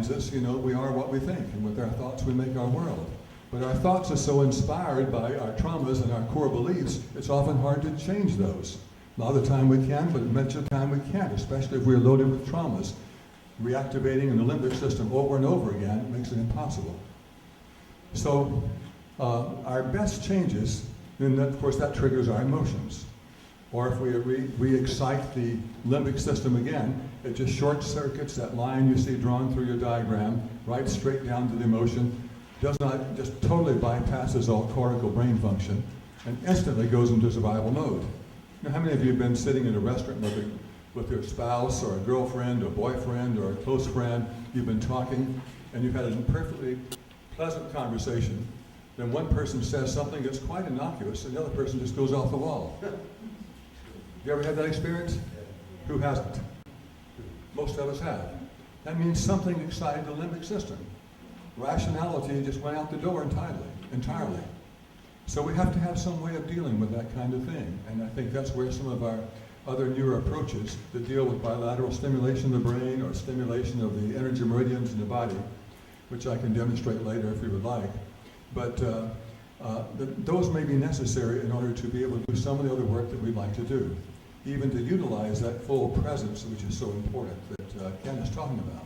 reminds us, we are what we think, and with our thoughts we make our world. But our thoughts are so inspired by our traumas and our core beliefs, it's often hard to change those. A lot of the time we can, but much of the time we can't, especially if we're loaded with traumas. Reactivating in the limbic system over and over again makes it impossible. So our best changes, and of course that triggers our emotions. Or if we re-excite the limbic system again, it just short circuits that line you see drawn through your diagram, right straight down to the emotion, does not, just totally bypasses all cortical brain function, and instantly goes into survival mode. Now, how many of you have been sitting in a restaurant with your spouse or a girlfriend or boyfriend or a close friend, you've been talking, and you've had a perfectly pleasant conversation, then one person says something that's quite innocuous, and the other person just goes off the wall. You ever had that experience? Who hasn't? Most of us have. That means something excited the limbic system. Rationality just went out the door entirely. So we have to have some way of dealing with that kind of thing, and I think that's where some of our other newer approaches that deal with bilateral stimulation of the brain or stimulation of the energy meridians in the body, which I can demonstrate later if you would like, but those may be necessary in order to be able to do some of the other work that we'd like to do, even to utilize that full presence, which is so important that Ken is talking about.